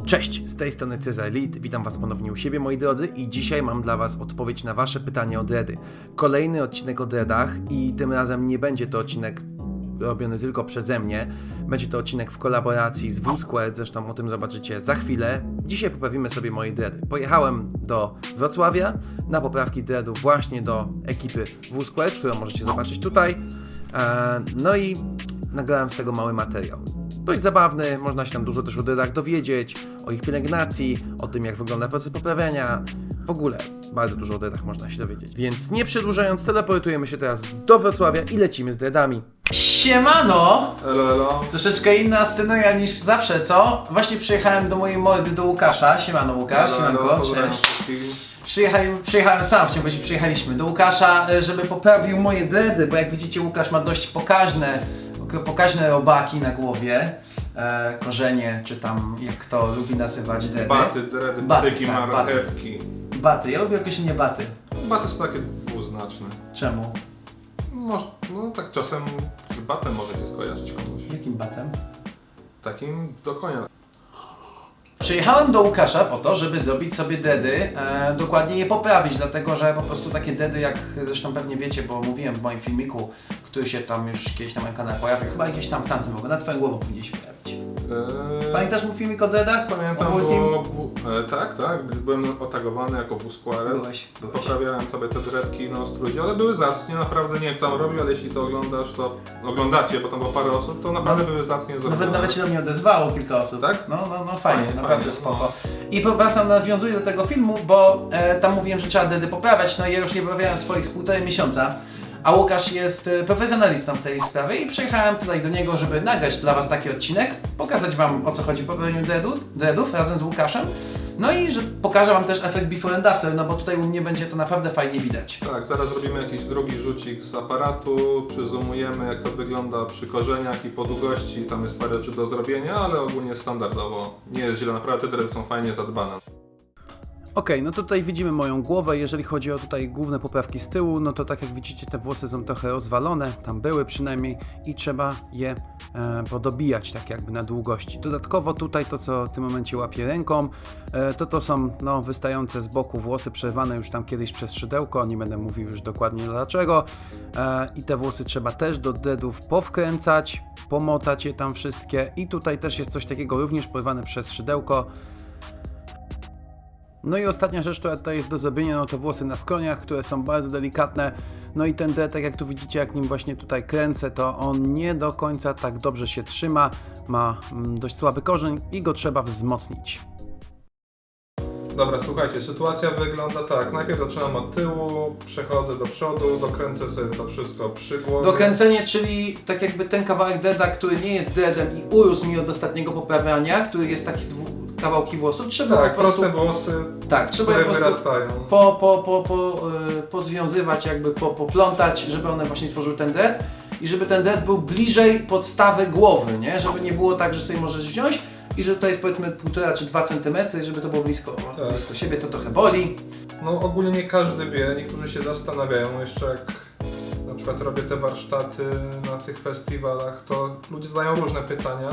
Cześć, z tej strony Cezar Lit, witam Was ponownie u siebie, moi drodzy, i dzisiaj mam dla Was odpowiedź na Wasze pytanie o dready. Kolejny odcinek o dreadach i tym razem nie będzie to odcinek robiony tylko przeze mnie, będzie to odcinek w kolaboracji z WSquared, zresztą o tym zobaczycie za chwilę. Dzisiaj poprawimy sobie moje dready. Pojechałem do Wrocławia na poprawki dreadów właśnie do ekipy WSquared, którą możecie zobaczyć tutaj, no i nagrałem z tego mały materiał. Dość zabawny, można się tam dużo też o dreadach dowiedzieć, o ich pielęgnacji, o tym jak wygląda proces poprawiania. W ogóle bardzo dużo o dreadach można się dowiedzieć. Więc nie przedłużając, teleportujemy się teraz do Wrocławia i lecimy z dreadami. Siemano! Elo, elo. Troszeczkę inna sceneria niż zawsze, co? Właśnie przyjechałem do mojej mordy, do Łukasza. Siemano Łukasz, Elo, siemanko, pozdrawiam cześć. wszystkich. Przyjechałem sam, chciałem powiedzieć, przyjechaliśmy do Łukasza, żeby poprawił moje dready, bo jak widzicie Łukasz ma dość pokaźne robaki na głowie. Korzenie, czy tam jak kto lubi nazywać dready. Baty, dredy, Baty, patyki, tak, marchewki. Baty, ja lubię określenie baty. Baty są takie dwuznaczne. Czemu? Może, no tak czasem z batem możecie skojarzyć komuś. Jakim batem? Takim do konia. Przyjechałem do Łukasza po to, żeby zrobić sobie dready, dokładnie je poprawić, dlatego że po prostu takie dready, jak zresztą pewnie wiecie, bo mówiłem w moim filmiku, który się tam już kiedyś na moim kanale pojawił, chyba gdzieś tam w tamtym roku, na twoją głową powinien się pojawić. Pamiętasz mój filmik o dreadach? Pamiętam, O Ultim? tak, byłem otagowany jako WSquared. Byłeś. Poprawiałem sobie te dreadki na Ostrudzie, ale były zacnie, naprawdę nie wiem kto tam robił, ale jeśli to oglądacie, bo tam było parę osób, to naprawdę były zacnie zrobione. Nawet się do mnie odezwało kilka osób. Tak? No fajnie, Fajnie, naprawdę fajnie, spoko. I nawiązuję do tego filmu, bo tam mówiłem, że trzeba dready poprawiać, no i ja już nie poprawiałem swoich z 1,5 miesiąca. A Łukasz jest profesjonalistą w tej sprawie i przyjechałem tutaj do niego, żeby nagrać dla Was taki odcinek, pokazać Wam o co chodzi w poprawieniu dreadów razem z Łukaszem. No i że pokażę Wam też efekt before and after, no bo tutaj u mnie będzie to naprawdę fajnie widać. Tak, zaraz robimy jakiś drugi rzucik z aparatu, przyzoomujemy jak to wygląda przy korzeniach i po długości, tam jest parę rzeczy do zrobienia, ale ogólnie standardowo nie jest źle, naprawdę te dready są fajnie zadbane. Okej, no tutaj widzimy moją głowę, jeżeli chodzi o tutaj główne poprawki z tyłu, no to tak jak widzicie te włosy są trochę rozwalone, tam były przynajmniej i trzeba je podobijać tak jakby na długości. Dodatkowo tutaj to co w tym momencie łapię ręką, to są no, wystające z boku włosy przerwane już tam kiedyś przez szydełko, nie będę mówił już dokładnie dlaczego i te włosy trzeba też do dreadów powkręcać, pomotać je tam wszystkie i tutaj też jest coś takiego również porwane przez szydełko. No i ostatnia rzecz, która tutaj jest do zrobienia, no to włosy na skroniach, które są bardzo delikatne. No i ten dread, tak jak tu widzicie, jak nim właśnie tutaj kręcę, to on nie do końca tak dobrze się trzyma. Ma dość słaby korzeń i go trzeba wzmocnić. Dobra, słuchajcie, sytuacja wygląda tak, najpierw zaczynam od tyłu, przechodzę do przodu, dokręcę sobie to wszystko przy głowie. Dokręcenie, czyli tak jakby ten kawałek dreada, który nie jest dreadem i urósł mi od ostatniego poprawiania, który jest taki z kawałki włosów, trzeba Tak, po prostu... proste włosy, Tak, trzeba je które po prostu wyrastają. pozwiązywać, jakby poplątać, żeby one właśnie tworzyły ten dread i żeby ten dread był bliżej podstawy głowy, nie? Żeby nie było tak, że sobie możesz wziąć i że to jest powiedzmy 1,5 czy 2 cm, żeby to było blisko siebie, to trochę boli. No ogólnie nie każdy wie, niektórzy się zastanawiają, jeszcze jak na przykład robię te warsztaty na tych festiwalach, to ludzie zadają różne pytania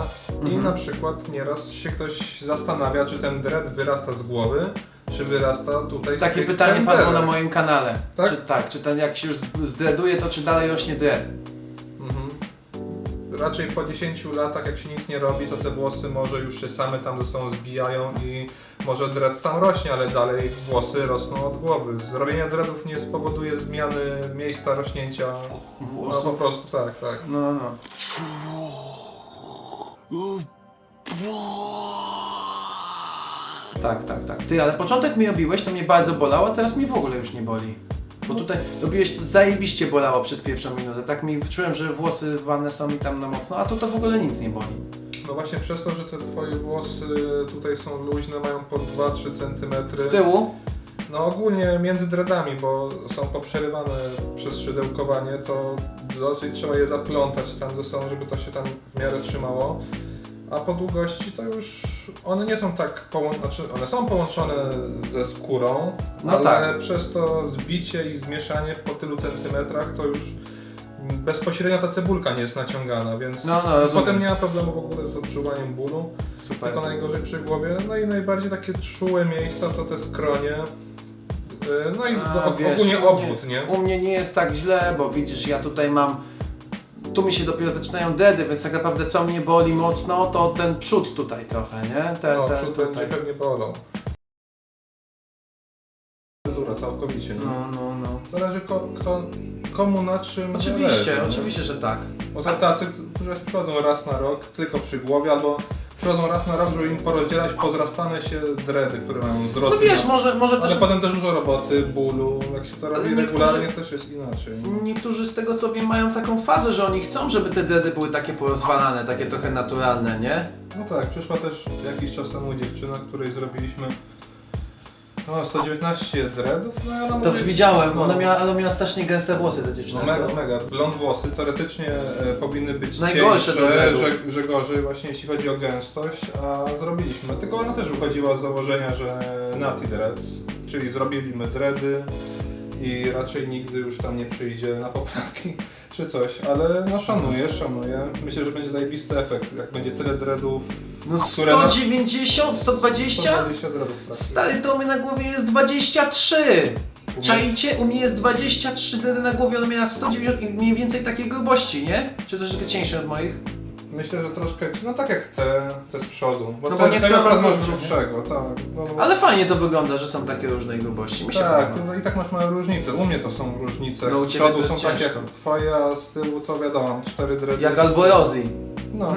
i na przykład nieraz się ktoś zastanawia, czy ten dread wyrasta z głowy, czy wyrasta tutaj z Takie tych pytanie pędzelek. padło na moim kanale. Tak? Czy ten jak się już zdreaduje, to czy dalej rośnie dread? Mhm. Raczej po 10 latach, jak się nic nie robi, to te włosy może już się same tam ze sobą zbijają i może dread sam rośnie, ale dalej włosy rosną od głowy. Zrobienie dreadów nie spowoduje zmiany miejsca rośnięcia. Włosów? No po prostu tak. No. Tak. Ty, ale początek mi robiłeś, to mnie bardzo bolało, a teraz mnie w ogóle już nie boli. Bo tutaj robiłeś, to zajebiście bolało przez pierwszą minutę. Tak mi czułem, że włosy rwane są mi tam na mocno, a tu to w ogóle nic nie boli. No właśnie przez to, że te twoje włosy tutaj są luźne, mają po 2-3 cm. Z tyłu? No ogólnie między dreadami, bo są poprzerywane przez szydełkowanie, to dosyć trzeba je zaplątać tam ze sobą, żeby to się tam w miarę trzymało. A po długości to już one nie są tak znaczy one są połączone ze skórą, No ale tak. przez to zbicie i zmieszanie po tylu centymetrach to już bezpośrednio ta cebulka nie jest naciągana, więc No, rozumiem. potem nie ma problemu w ogóle z odczuwaniem bólu. Super. Tylko najgorzej przy głowie. No i najbardziej takie czułe miejsca to te skronie. No i ogólnie obwód, nie? U mnie nie jest tak źle, bo widzisz, ja tutaj mam... Tu mi się dopiero zaczynają dedy, więc tak naprawdę co mnie boli mocno, to ten przód tutaj trochę, nie? Przód będzie tutaj. pewnie bolał. Fryzura całkowicie, nie? No. Zależy komu na czym Oczywiście, zależy, nie? oczywiście, że tak. Bo są tacy, którzy przychodzą raz na rok tylko przy głowie, albo przychodzą raz na rok, żeby im porozdzielać pozrastane się dredy, które mają wzrost. No wiesz, może ale też... potem też dużo roboty, bólu, jak się to robi niektórzy- regularnie też jest inaczej. Niektórzy z tego co wiem mają taką fazę, że oni chcą, żeby te dedy były takie porozwalane, takie trochę naturalne, nie? No tak, przyszła też jakiś czas temu dziewczyna, której zrobiliśmy 119 dreadów, no ale ona To mówi- widziałem, no, ona miała strasznie gęste włosy, ta dziewczyna, no, co? mega. Blond włosy teoretycznie powinny być Najgorsze do cieńsze, dreadów. że gorzej właśnie jeśli chodzi o gęstość, a zrobiliśmy. Tylko ona też wychodziła z założenia, że natty dreads, czyli zrobiliśmy dready i raczej nigdy już tam nie przyjdzie na poprawki czy coś, ale no szanuję. Myślę, że będzie zajebisty efekt, jak będzie tyle dreadów. No które na- 190, 120? 120 dreadów trafi. Stary, to u mnie na głowie jest 23! Czajcie? U mnie jest 23 dedy na głowie, ona miała 190 i mniej więcej takiej grubości, nie? Czy troszeczkę cieńsze od moich? Myślę, że troszkę, no tak jak te z przodu, bo No te, bo niektóre tego akurat mają masz grubsze, grubszego, tak. No, Ale fajnie to wygląda, że są takie różnej grubości, mi się tak, podoba. to i tak masz małe różnice. U mnie to są różnice. No, u z ciebie przodu to są jest takie ciężko. jak twoje, a z tyłu to wiadomo, mam 4 dredy. Jak Alboyozi. No.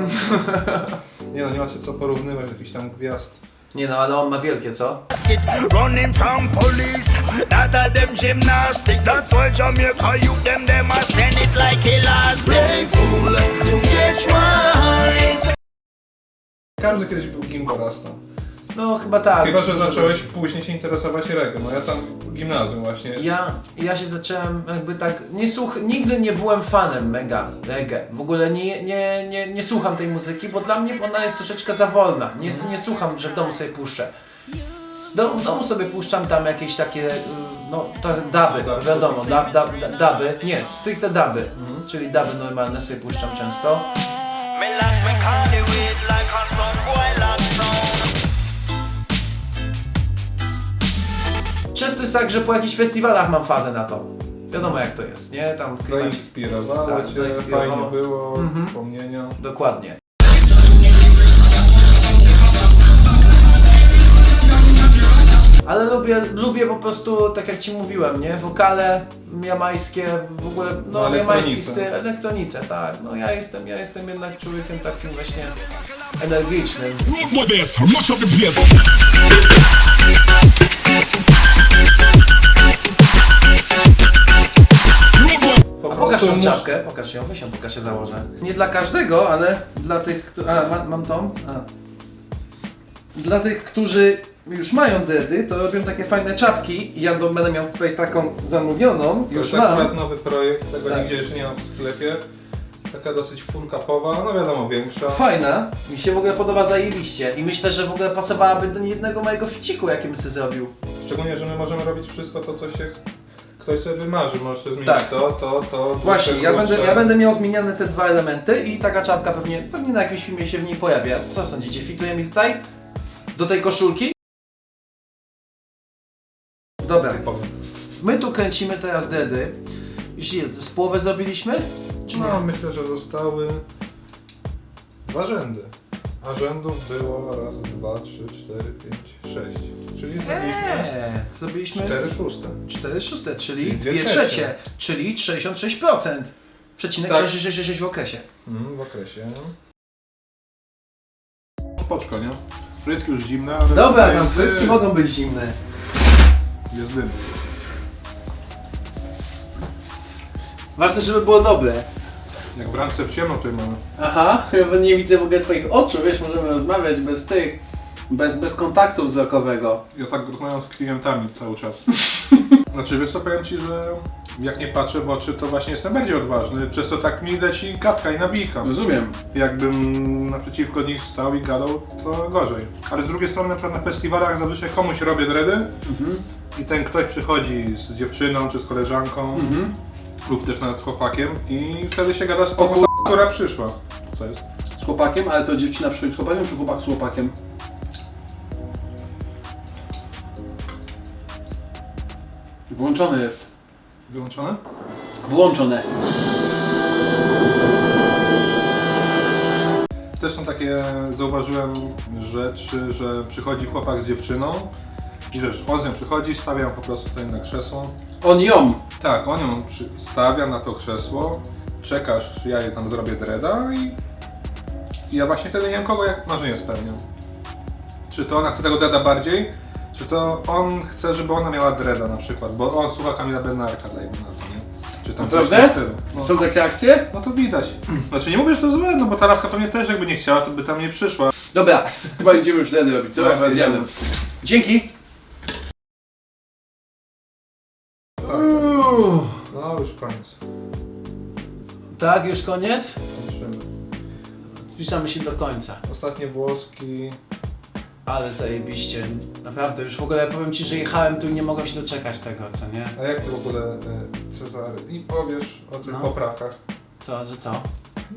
Nie no, nie macie co porównywać, jakichś tam gwiazd. Nie no, ale on ma wielkie, co? Running from police, that a them gymnastic. That's why Jamaica you them a send it like elastic. Play fool to catch wise. Każdy kiedyś był gimborastą. No chyba tak. Chyba, że zacząłeś później się interesować reggae. No ja tam gimnazjum właśnie. Ja się zacząłem jakby tak, nigdy nie byłem fanem mega reggae. W ogóle nie słucham tej muzyki, bo dla mnie ona jest troszeczkę za wolna. Nie słucham, że w domu sobie puszczę. W domu sobie puszczam tam jakieś takie, no to duby, wiadomo, duby, nie, stricte duby, czyli duby normalne sobie puszczam często. Me like me candy weed like a some boy lockdown. Często jest tak, że po jakichś festiwalach mam fazę na to. Wiadomo jak to jest, nie? Tam Zainspirowało Tak, cię, zainspirowało. fajnie było, Mhm. wspomnienia. Dokładnie. Ale lubię po prostu, tak jak Ci mówiłem, nie? Wokale jamajskie, w ogóle, no No, jamański elektronice. styl, elektronice, tak. No ja jestem jednak człowiekiem takim właśnie energicznym. Road with this, mash up the place. Po A pokaż tą mus- czapkę, pokaż ją, weź ją, pokaż się założę. Nie dla każdego, ale dla tych, mam tą? Dla tych, którzy już mają dedy, to robią takie fajne czapki i ja będę miał tutaj taką zamówioną, To już jest akurat mam. nowy projekt, tego Tak. nigdzie jeszcze nie ma w sklepie. Taka dosyć full cupowa, no wiadomo większa. Fajna, mi się w ogóle podoba zajebiście i myślę, że w ogóle pasowałaby do jednego mojego ficiku, jaki bym sobie zrobił. Szczególnie, że my możemy robić wszystko to, co się ktoś sobie wymarzy. Możesz sobie zmienić Tak. to. Właśnie, krótsze. ja będę miał zmieniane te dwa elementy i taka czapka pewnie na jakimś filmie się w niej pojawia. Co sądzicie, fituje mi tutaj? Do tej koszulki? Dobra, Tak powiem. my tu kręcimy teraz dedy. Już ile, z połowę zrobiliśmy? Czy No, nie? myślę, że zostały 2 rzędy. A rzędów było raz, 2, 3, 4, 5, 6. Czyli zrobiliśmy 4 szóste. 4 szóste, czyli Czyli 2 dwie trzecie, trzecie. czyli 66%. Przecinek Tak. 666 w okresie. W okresie. Spoczko, nie? Frytki już zimne, ale Dobra, jest tam frytki dym. mogą być zimne. Jest dym. Ważne, żeby było dobre. Jak w ramce w ciemno tutaj mamy. Aha, ja nie widzę w ogóle twoich oczu, wiesz, możemy rozmawiać bez tych, bez kontaktu wzrokowego. Ja tak rozmawiam z klientami cały czas. Znaczy, wiesz co, powiem Ci, że jak nie patrzę w oczy, to właśnie jestem bardziej odważny. Przez to tak mi leci gadka i nabijka. Rozumiem. Jakbym naprzeciwko nich stał i gadał, to gorzej. Ale z drugiej strony, na przykład na festiwalach zazwyczaj komuś robię dredy i ten ktoś przychodzi z dziewczyną czy z koleżanką lub też nawet z chłopakiem i wtedy się gada z tą osobą, która przyszła. Co jest? Z chłopakiem, ale to dziewczyna przychodzi z chłopakiem, czy chłopak z chłopakiem? Włączony jest. Wyłączone? Włączone. Też są takie, zauważyłem rzeczy, że przychodzi chłopak z dziewczyną i on z nią przychodzi, stawia ją po prostu tutaj na krzesło. On ją. Tak, on ją stawia na to krzesło, czekasz, ja jej tam zrobię dreada i ja właśnie wtedy nie wiem kogo jak marzenie spełniam. Czy to ona chce tego dreada bardziej, czy to on chce, żeby ona miała dreada na przykład, bo on słucha Kamila Bednarka, dajmy na to, nie? Czy tam coś w tym Naprawdę? stylu. No. Są takie akcje? No to widać. Znaczy nie mówię, że to złe, no bo ta laska pewnie też jakby nie chciała, to by tam nie przyszła. Dobra, chyba idziemy już wtedy robić, co? Dobra, Idziemy. idziemy. Dzięki. No już koniec. Tak, już koniec? Kończymy. Zbliżamy się do końca. Ostatnie włoski. Ale zajebiście. Naprawdę, już w ogóle powiem Ci, że jechałem tu i nie mogłem się doczekać tego, co nie? A jak ty w ogóle, Cezary, i powiesz o tych No. poprawkach? Co, że co?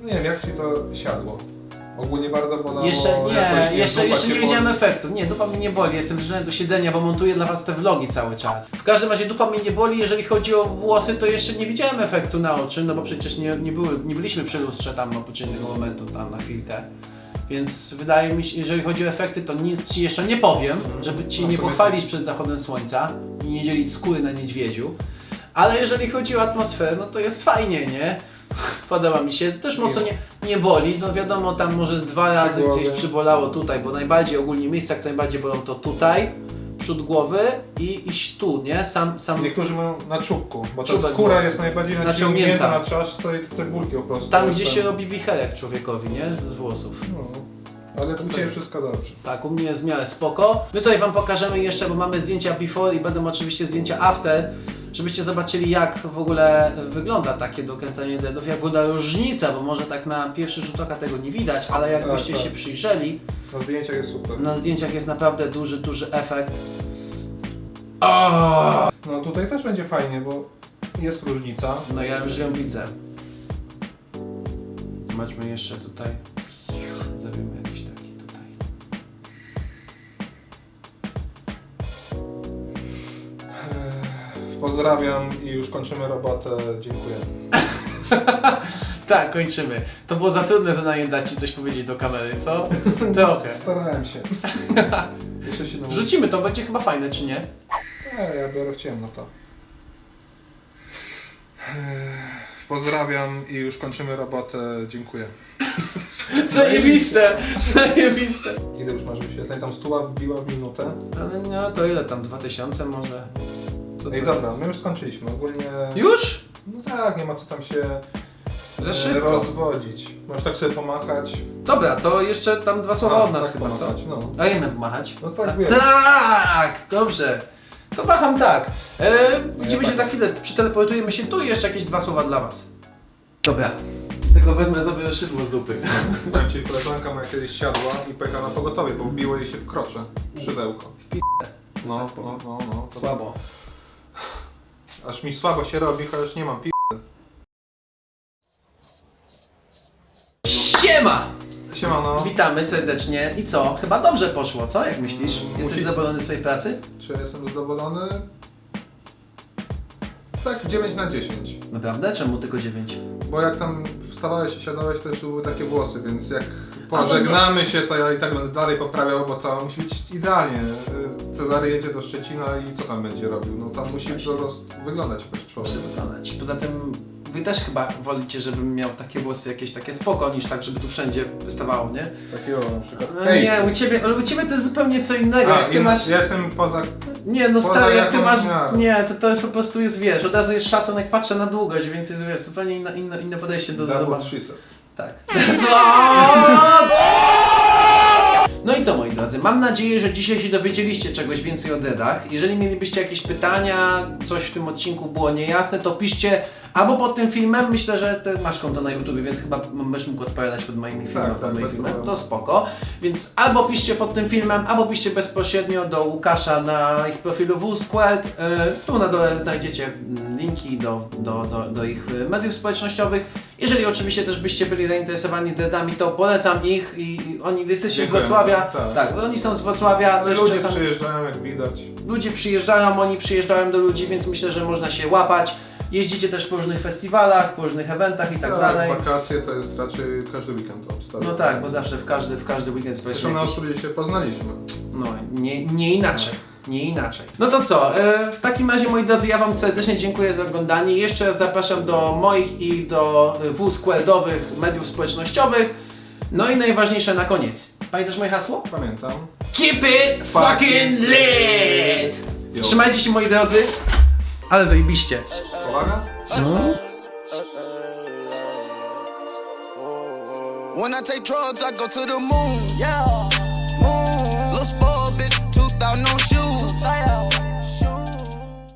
No nie wiem, jak ci to siadło? Ogólnie bardzo bolało? Jeszcze jakoś, nie, jeszcze dupa nie cię wiedziałem boli? efektu. Nie, dupa mnie nie boli, jestem przyzwyczajony do siedzenia, bo montuję dla Was te vlogi cały czas. W każdym razie dupa mnie nie boli, jeżeli chodzi o włosy, to jeszcze nie widziałem efektu na oczy, no bo przecież nie byliśmy przy lustrze tam od pewnego momentu, tam na chwilkę. Więc wydaje mi się, jeżeli chodzi o efekty, to nic Ci jeszcze nie powiem, żeby Ci No nie sobie pochwalić przed zachodem słońca i nie dzielić skóry na niedźwiedziu. Ale jeżeli chodzi o atmosferę, no to jest fajnie, nie? Podoba mi się, też mocno nie boli, no wiadomo, tam może z 2 razy głowy. gdzieś przybolało tutaj, bo najbardziej ogólnie miejsca, które najbardziej bolą to tutaj, przód głowy i tu, nie? Sam Niektórzy mają na czubku, bo ta Czubek skóra głowy. jest najbardziej Naciągnięta. naciągnięta na czaszce i te cegulki po prostu. tam, jest gdzie ten- się robi wicherek człowiekowi, nie? Z włosów. No, ale u Ciebie wszystko dobrze. Tak, u mnie jest w miarę spoko. My tutaj Wam pokażemy jeszcze, bo mamy zdjęcia before i będą oczywiście zdjęcia after, żebyście zobaczyli, jak w ogóle wygląda takie dokręcanie dreadów, jak wygląda różnica, bo może tak na pierwszy rzut oka tego nie widać, ale jakbyście Tak. się przyjrzeli, Na zdjęciach jest super. na zdjęciach jest naprawdę duży efekt. No tutaj też będzie fajnie, bo jest różnica. No ja już ją widzę. Zobaczmy jeszcze tutaj. Zrobimy jakiś taki tutaj. Pozdrawiam i już kończymy robotę. Dziękuję. Tak, kończymy. To było za trudne zadanie dać Ci coś powiedzieć do kamery, co? Trochę. Starałem się. Jeszcze się nauczyć. Wrzucimy to, będzie chyba fajne, czy nie? Ja biorę w ciemno to. Pozdrawiam i już kończymy robotę. Dziękuję. Zajebiste! Zajebiste! Ile już masz wyświetleń? Tam stuła wbiła w minutę. Ale no to ile tam? 2000 może? Co Ej to dobra, jest? my już skończyliśmy. Ogólnie... Już? No tak, nie ma co tam się Za szybko. rozwodzić. Możesz tak sobie pomachać. Dobra, to jeszcze tam 2 słowa od nas tak chyba, co? pomachać, no. A ja miałem machać? No tak, A wiesz. tak! Dobrze. To macham tak. Widzimy się tak. za chwilę, przeteleportujemy się tu i jeszcze jakieś 2 słowa dla Was. Dobra. Tylko wezmę sobie szydło z dupy. Powiem Ci, koleżanka moja kiedyś siadła i pojechała na pogotowie, bo wbiło jej się w krocze. Szydełko. No. To Słabo. Aż mi słabo się robi, chociaż nie mam Siema! Siemano. Witamy serdecznie. I co? Chyba dobrze poszło, co? Jak myślisz? Jesteś Musi- zadowolony z swojej pracy? Czy jestem zadowolony? Tak, 9 na 10. Naprawdę? Czemu tylko 9? Bo jak tam wstawałeś i siadałeś, to jeszcze były takie włosy, więc jak pożegnamy się, to ja i tak będę dalej poprawiał, bo to musi być idealnie. Cezary jedzie do Szczecina i co tam będzie robił? No tam musi Właśnie. wyglądać jak człowiek. Muszę wykonać. Poza tym Wy też chyba wolicie, żebym miał takie włosy jakieś takie spoko, niż tak, żeby tu wszędzie wystawało, nie? Takiego na przykład. No nie, u ciebie to jest zupełnie co innego. Jak ty masz... Ja jestem poza... Nie, no poza stary, jak ty jakąś masz... miarą. Nie, to już po prostu jest, wiesz, od razu jest szacunek, patrzę na długość, więc jest, wiesz, zupełnie inne podejście do... Double 300. Tak. No i co, moi drodzy, mam nadzieję, że dzisiaj się dowiedzieliście czegoś więcej o dreadach. Jeżeli mielibyście jakieś pytania, coś w tym odcinku było niejasne, to piszcie, albo pod tym filmem. Myślę, że ty masz konto na YouTube, więc chyba będziesz mógł odpowiadać pod moimi filmami, tak, bez problemu. to spoko. Więc albo piszcie pod tym filmem, albo piszcie bezpośrednio do Łukasza na ich profilu WSquared. Tu na dole znajdziecie linki do ich mediów społecznościowych. Jeżeli oczywiście też byście byli zainteresowani dreadami, to polecam ich i oni jesteście z Dziękujemy. Wrocławia. Tak. Oni są z Wrocławia. Ale też ludzie czasami- przyjeżdżają, jak widać. Ludzie przyjeżdżają, oni przyjeżdżają do ludzi, więc myślę, że można się łapać. Jeździcie też po różnych festiwalach, po różnych eventach i tak dalej. Wakacje to jest raczej każdy weekend tam stary. No tak, bo zawsze w każdy weekend Zresztą społeczny na jakiś... Ostrudzie się poznaliśmy. No, nie inaczej. Nie inaczej. No to co, w takim razie moi drodzy, ja wam serdecznie dziękuję za oglądanie. Jeszcze raz zapraszam do moich i do WSquaredowych mediów społecznościowych. No i najważniejsze na koniec. Pamiętasz moje hasło? Pamiętam. Keep it fucking lit! Yo. Trzymajcie się moi drodzy, ale zajebiście. Uwaga. When I take drugs, I go to the moon. Yeah, moon. Little spoiled